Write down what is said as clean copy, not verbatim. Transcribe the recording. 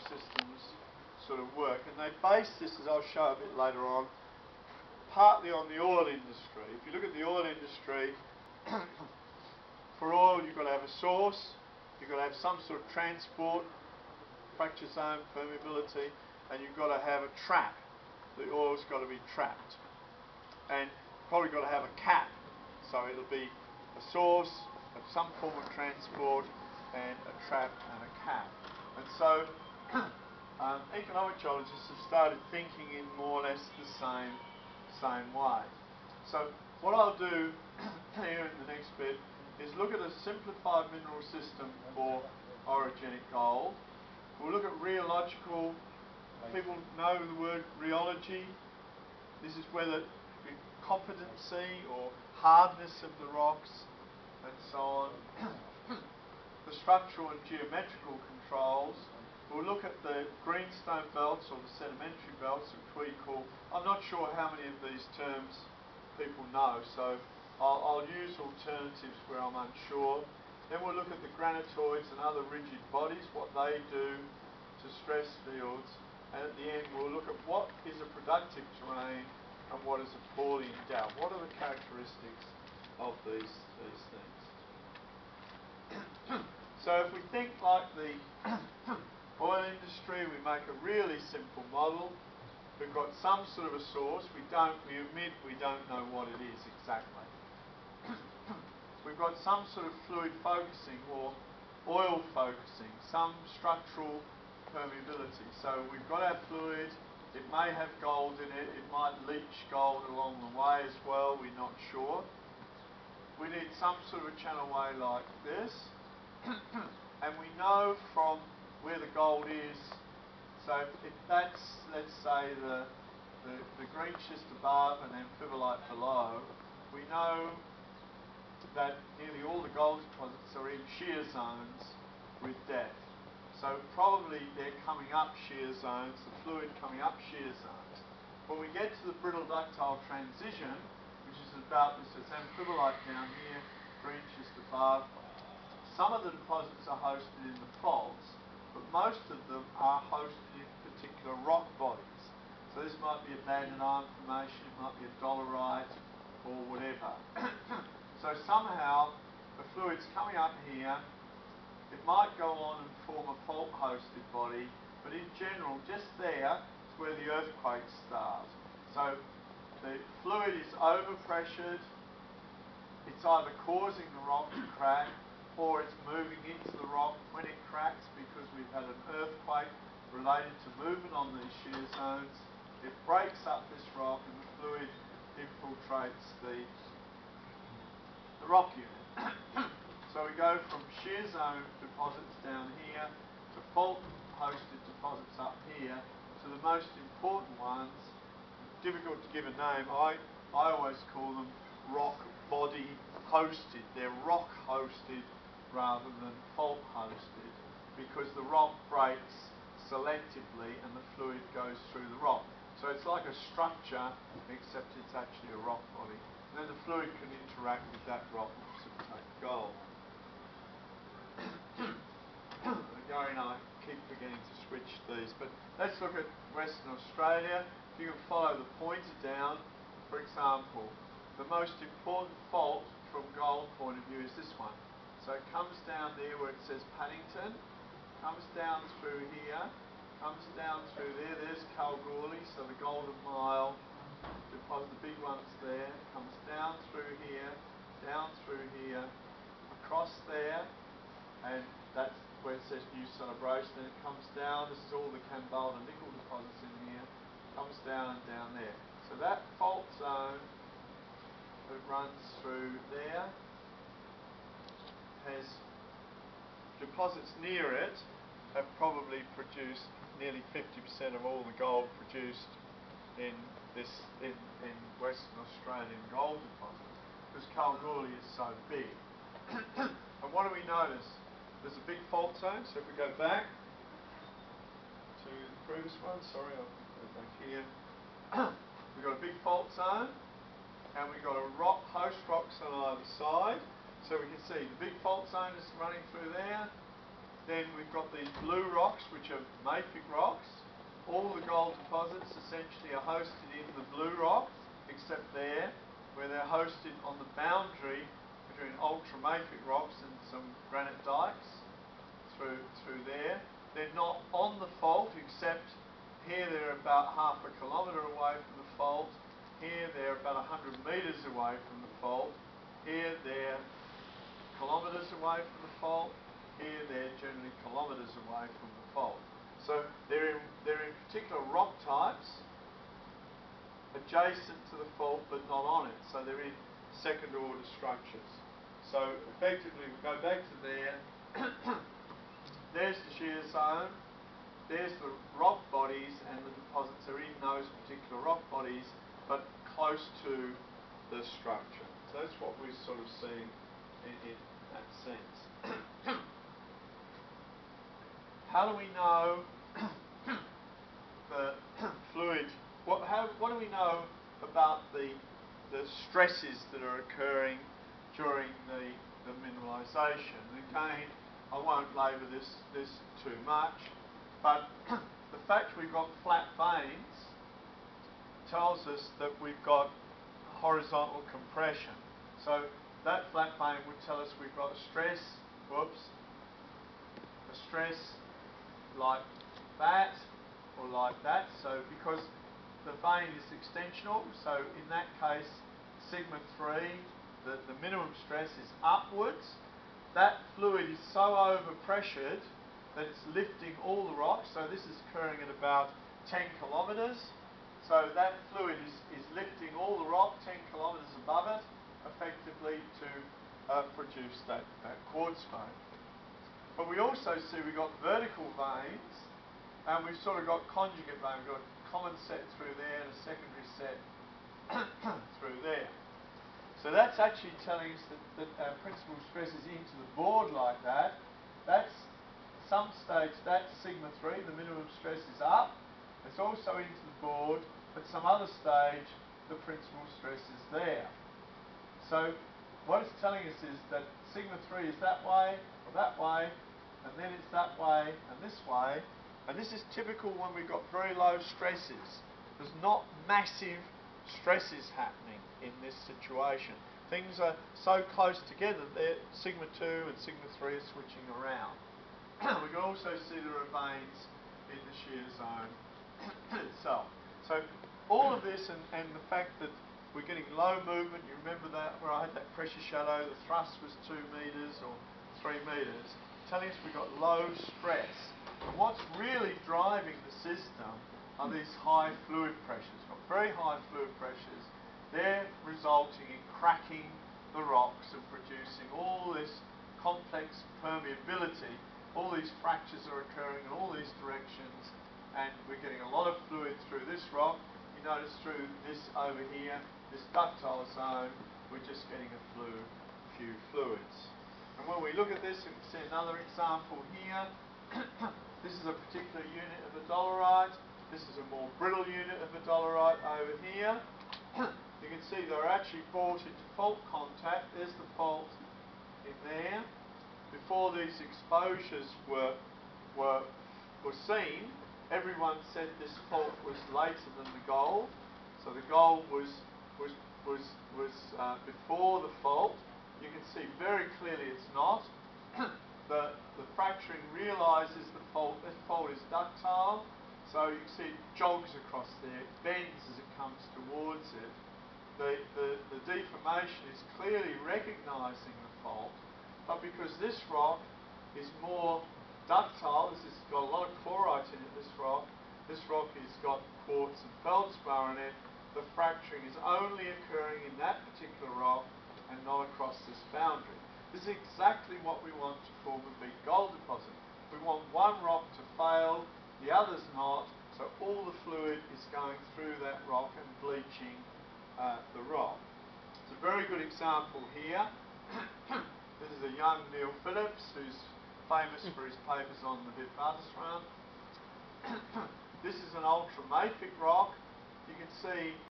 systems sort of work. And they base this, as I'll show a bit later on, partly on the oil industry. If you look at the oil industry, for oil you've got to have a source, you've got to have some sort of transport, fracture zone, permeability, and you've got to have a trap. The oil's got to be trapped. And probably got to have a cap, so it'll be a source of some form of transport and a trap and a cap. And so economic geologists have started thinking in more or less the same way. So what I'll do here in the next bit is look at a simplified mineral system for orogenic gold. We'll look at rheological. People know the word rheology. This is where the competency or hardness of the rocks and so on. The structural and geometrical controls. We'll look at the greenstone belts or the sedimentary belts, which we call, I'm not sure how many of these terms people know, so I'll use alternatives where I'm unsure. Then we'll look at the granitoids and other rigid bodies, what they do to stress fields, and at the end we'll look at what is a productive terrain and what is a poorly endowed. What are the characteristics of these things? So if we think like the oil industry, we make a really simple model. We've got some sort of a source. We admit we don't know what it is exactly. We've got some sort of fluid focusing or oil focusing, some structural permeability. So we've got our fluid. It may have gold in it. It might leach gold along the way as well. We're not sure. We need some sort of a channel way like this. And we know from where the gold is, so if that's, let's say, the green schist above and then fibrillite below, we know that nearly all the gold deposits are in shear zones with depth. So probably they're coming up shear zones, the fluid coming up shear zones. When we get to the brittle ductile transition, which is about this amphibolite down here, green schist above, some of the deposits are hosted in the faults, but most of them are hosted in particular rock bodies. So this might be a banded iron formation, it might be a dolerite, or whatever. So somehow the fluid's coming up here. It might go on and form a fault-hosted body, but in general, just there is where the earthquakes start. So the fluid is overpressured. It's either causing the rock to crack, or it's moving into the rock when it cracks because we've had an earthquake related to movement on these shear zones. It breaks up this rock and the fluid infiltrates the rock unit. So we go from shear zone deposits down here to fault-hosted deposits up here to the most important ones. Difficult to give a name. I always call them rock body hosted. They're rock hosted rather than fault hosted because the rock breaks selectively and the fluid goes through the rock. So it's like a structure except it's actually a rock body. And then the fluid can interact with that rock and precipitate gold. Again, I keep forgetting to switch these, but let's look at Western Australia. If you can follow the pointer down, for example, the most important fault from gold point of view is this one. So it comes down there where it says Paddington, comes down through here, comes down through there, there's Kalgoorlie, so the Golden Mile deposit, the big one's there, comes down through here, across there, and that's where it says New Celebration, then it comes down, this is all the Kambalda nickel deposits in here, comes down and down there. So that fault zone that runs through there has deposits near it have probably produced nearly 50% of all the gold produced in Western Australian gold deposits because Kalgoorlie is so big. And what do we notice? There's a big fault zone, so if we go back to the previous one, sorry, I'll go back here. We've got a big fault zone and we've got a host rocks on either side. So we can see the big fault zone is running through there, then we've got these blue rocks, which are mafic rocks. All the gold deposits essentially are hosted in the blue rock, except there, where they're hosted on the boundary between ultramafic rocks and some granite dikes through there. They're not on the fault, except here they're about half a kilometre away from the fault. Here they're about 100 metres away from the fault. Here they're kilometres away from the fault. Here they're generally kilometres away from the fault. So they're in particular rock types adjacent to the fault but not on it. So they're in second order structures. So effectively we go back to there. There's the shear zone. There's the rock bodies, and the deposits are in those particular rock bodies but close to the structure. So that's what we're sort of seeing in that sense. How do we know the fluid? What do we know about the stresses that are occurring during the mineralisation? Again, I won't labour this too much, but the fact we've got flat veins tells us that we've got horizontal compression. So that flat vein would tell us we've got a stress like that or like that. So because the vein is extensional, so in that case sigma 3, the minimum stress is upwards. That fluid is so overpressured that it's lifting all the rocks. So this is occurring at about 10 kilometres. So that fluid is lifting all the rock 10 kilometres above it, effectively to produce that quartz vein. But we also see we've got vertical veins, and we've sort of got conjugate veins. We've got a common set through there and a secondary set through there. So that's actually telling us that our principal stress is into the board like that. That's some stage, that's sigma 3, the minimum stress is up. It's also into the board, but some other stage, the principal stress is there. So what it's telling us is that sigma 3 is that way, or that way, and then it's that way, and this way. And this is typical when we've got very low stresses. There's not massive stresses happening in this situation. Things are so close together that sigma 2 and sigma 3 are switching around. We can also see there are veins in the shear zone itself. So all of this and the fact that we're getting low movement, you remember that where I had that pressure shadow, the thrust was 2 metres or 3 metres, telling us we've got low stress. And what's really driving the system are these high fluid pressures. We've got very high fluid pressures. They're resulting in cracking the rocks and producing all this complex permeability. All these fractures are occurring in all these directions, and we're getting a lot of fluid through this rock. You notice through this over here, this ductile zone, we're just getting a few fluids. And when we look at this, we can see another example here. This is a particular unit of the dolerite. This is a more brittle unit of the dolerite over here. You can see they're actually brought into fault contact. There's the fault in there. Before these exposures were seen, everyone said this fault was later than the gold. So the gold was before the fault. You can see very clearly it's not. The fracturing realises the fault. This fault is ductile, so you can see it jogs across there, it bends as it comes towards it. The deformation is clearly recognising the fault, but because this rock is more ductile, this has got a lot of chlorite in it, this rock has got quartz and feldspar in it, the fracturing is only occurring in that particular rock and not across this boundary. This is exactly what we want to form a big gold deposit. We want one rock to fail, the others not, so all the fluid is going through that rock and bleaching the rock. It's a very good example here. This is a young Neil Phillips who's famous for his papers on the Witwatersrand. This is an ultramafic rock. You can see